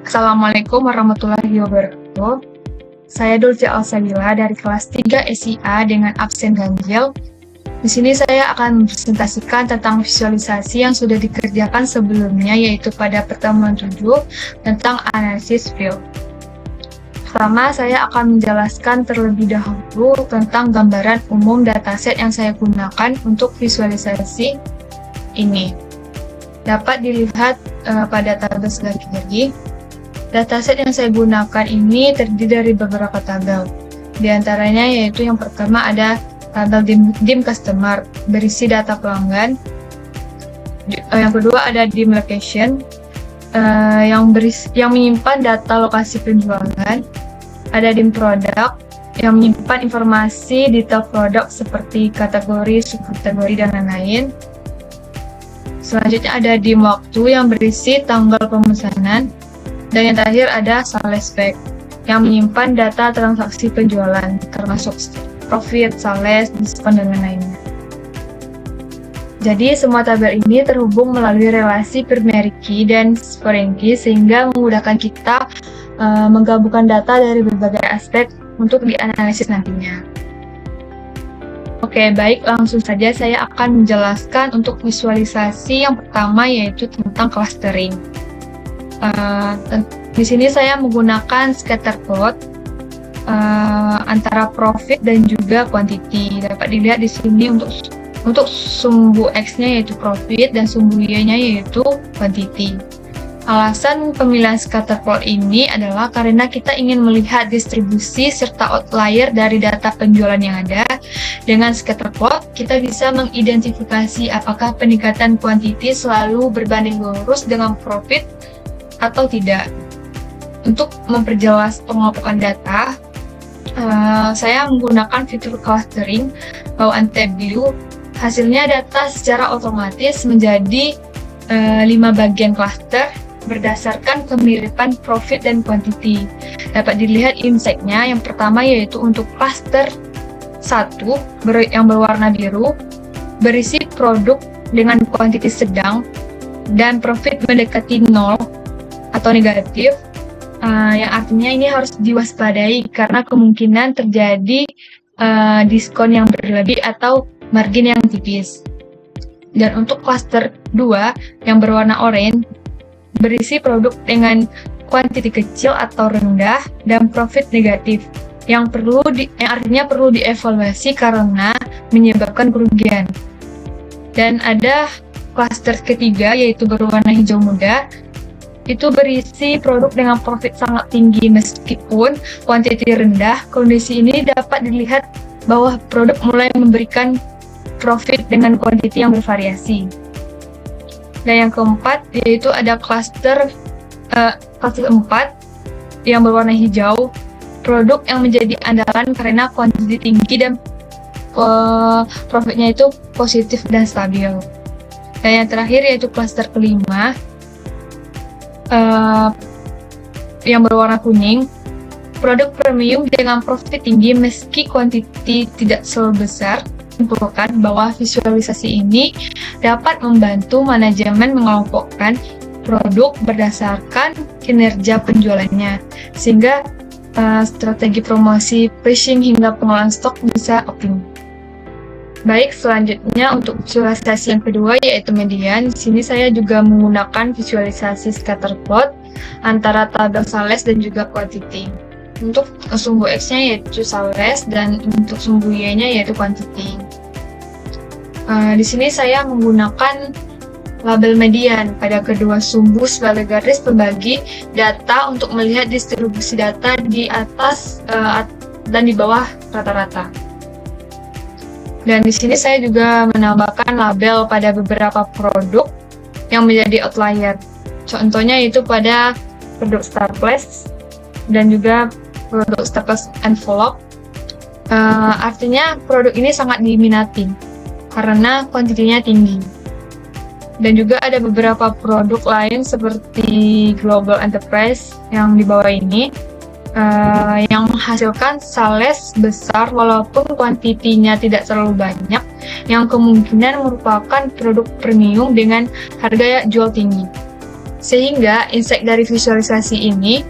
Assalamualaikum warahmatullahi wabarakatuh. Saya Dulce Alsabila dari kelas 3 SIA dengan absen ganjil. Di sini saya akan mempresentasikan tentang visualisasi yang sudah dikerjakan sebelumnya, yaitu pada pertemuan 7 tentang analisis field. Pertama, saya akan menjelaskan terlebih dahulu tentang gambaran umum dataset yang saya gunakan untuk visualisasi ini. Dapat dilihat pada tabel sebelah kiri. Dataset yang saya gunakan ini terdiri dari beberapa tabel. Di antaranya yaitu yang pertama ada tabel dim customer berisi data pelanggan. Yang kedua ada dim location yang menyimpan data lokasi penjualan. Ada dim product yang menyimpan informasi detail produk seperti kategori, subkategori, dan lain-lain. Selanjutnya ada dim waktu yang berisi tanggal pemesanan. Dan yang terakhir ada sales spec yang menyimpan data transaksi penjualan termasuk profit, sales, diskon, dan lain-lainnya. Jadi semua tabel ini terhubung melalui relasi primary key dan foreign key sehingga memudahkan kita menggabungkan data dari berbagai aspek untuk dianalisis nantinya. Oke, baik, langsung saja saya akan menjelaskan untuk visualisasi yang pertama, yaitu tentang clustering. Di sini saya menggunakan scatter plot antara profit dan juga quantity. Dapat dilihat di sini untuk sumbu X-nya yaitu profit dan sumbu Y-nya yaitu quantity. Alasan pemilihan scatter plot ini adalah karena kita ingin melihat distribusi serta outlier dari data penjualan yang ada. Dengan scatter plot, kita bisa mengidentifikasi apakah peningkatan quantity selalu berbanding lurus dengan profit atau tidak. Untuk memperjelas pengelompokan data, saya menggunakan fitur clustering atau Anteview. Hasilnya data secara otomatis menjadi 5 bagian cluster berdasarkan kemiripan profit dan quantity. Dapat dilihat insight-nya. Yang pertama yaitu untuk cluster 1 yang berwarna biru berisi produk dengan quantity sedang dan profit mendekati 0 atau negatif, yang artinya ini harus diwaspadai karena kemungkinan terjadi diskon yang berlebih atau margin yang tipis. Dan untuk cluster 2 yang berwarna oranye berisi produk dengan kuantiti kecil atau rendah dan profit negatif yang artinya perlu dievaluasi karena menyebabkan kerugian. Dan ada cluster ketiga yaitu berwarna hijau muda. Itu berisi produk dengan profit sangat tinggi meskipun kuantiti rendah. Kondisi ini dapat dilihat bahwa produk mulai memberikan profit dengan kuantiti yang bervariasi. Dan yang keempat yaitu ada cluster 4 yang berwarna hijau, produk yang menjadi andalan karena kuantiti tinggi dan profitnya itu positif dan stabil. Dan yang terakhir yaitu cluster kelima yang berwarna kuning, produk premium dengan profit tinggi meski kuantiti tidak selalu besar. Simpulkan bahwa visualisasi ini dapat membantu manajemen mengelompokkan produk berdasarkan kinerja penjualannya, sehingga strategi promosi, pricing, hingga pengolahan stok bisa optimal. Baik, selanjutnya untuk visualisasi yang kedua yaitu median. Di sini saya juga menggunakan visualisasi scatter plot antara tabel sales dan juga quantity. Untuk sumbu X-nya yaitu sales dan untuk sumbu Y-nya yaitu quantity. Di sini saya menggunakan label median pada kedua sumbu sebagai garis pembagi data untuk melihat distribusi data di atas dan di bawah rata-rata. Dan di sini saya juga menambahkan label pada beberapa produk yang menjadi outlier. Contohnya itu pada produk Starplus dan juga produk Starplus envelope. Artinya produk ini sangat diminati karena kuantitinya tinggi. Dan juga ada beberapa produk lain seperti Global Enterprise yang di bawah ini yang menghasilkan sales besar walaupun kuantitinya tidak terlalu banyak, yang kemungkinan merupakan produk premium dengan harga jual tinggi. Sehingga insight dari visualisasi ini,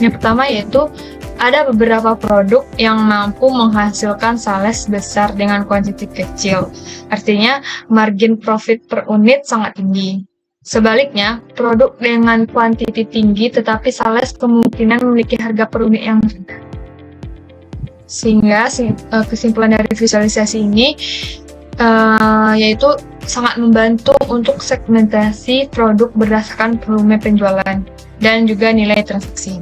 yang pertama yaitu ada beberapa produk yang mampu menghasilkan sales besar dengan kuantiti kecil. Artinya, margin profit per unit sangat tinggi. Sebaliknya, produk dengan kuantiti tinggi tetapi sales kemungkinan memiliki harga per unit yang rendah. Sehingga kesimpulan dari visualisasi ini yaitu sangat membantu untuk segmentasi produk berdasarkan volume penjualan dan juga nilai transaksi.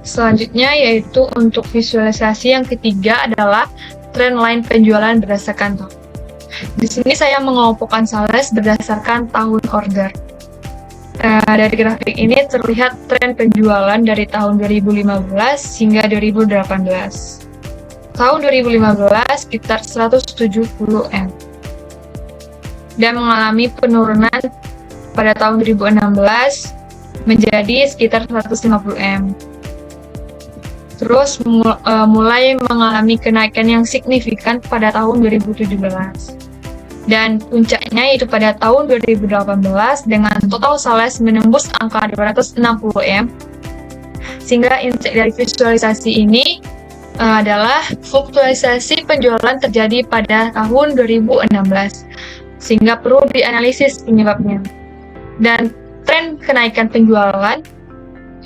Selanjutnya yaitu untuk visualisasi yang ketiga adalah trendline penjualan berdasarkan tahun. Di sini saya mengelompokkan sales berdasarkan tahun order. Dari grafik ini terlihat tren penjualan dari tahun 2015 hingga 2018. Tahun 2015 sekitar 170 M dan mengalami penurunan pada tahun 2016 menjadi sekitar 150 M. Terus mulai mengalami kenaikan yang signifikan pada tahun 2017. Dan puncaknya yaitu pada tahun 2018 dengan total sales menembus angka 260 M. Sehingga insight dari visualisasi ini adalah fluktuasi penjualan terjadi pada tahun 2016, sehingga perlu dianalisis penyebabnya. Dan tren kenaikan penjualan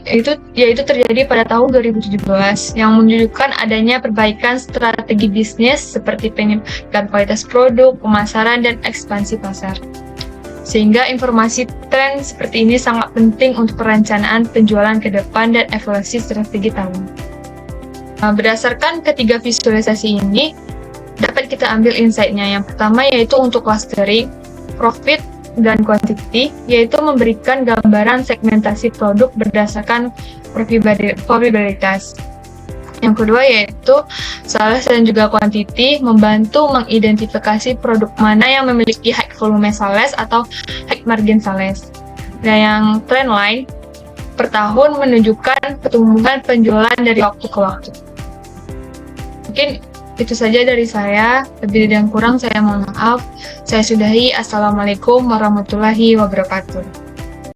yaitu terjadi pada tahun 2017 yang menunjukkan adanya perbaikan strategi bisnis seperti peningkatan kualitas produk, pemasaran, dan ekspansi pasar. Sehingga informasi tren seperti ini sangat penting untuk perencanaan penjualan ke depan dan evaluasi strategi tahun. Berdasarkan ketiga visualisasi ini, dapat kita ambil insight-nya. Yang pertama yaitu untuk clustering, profit, dan quantity, yaitu memberikan gambaran segmentasi produk berdasarkan probabilitas. Yang kedua yaitu sales dan juga quantity, membantu mengidentifikasi produk mana yang memiliki high volume sales atau high margin sales. Dan yang trendline per tahun menunjukkan pertumbuhan penjualan dari waktu ke waktu. Mungkin itu saja dari saya. Lebih dan kurang saya mohon maaf. Saya sudahi. Assalamualaikum warahmatullahi wabarakatuh.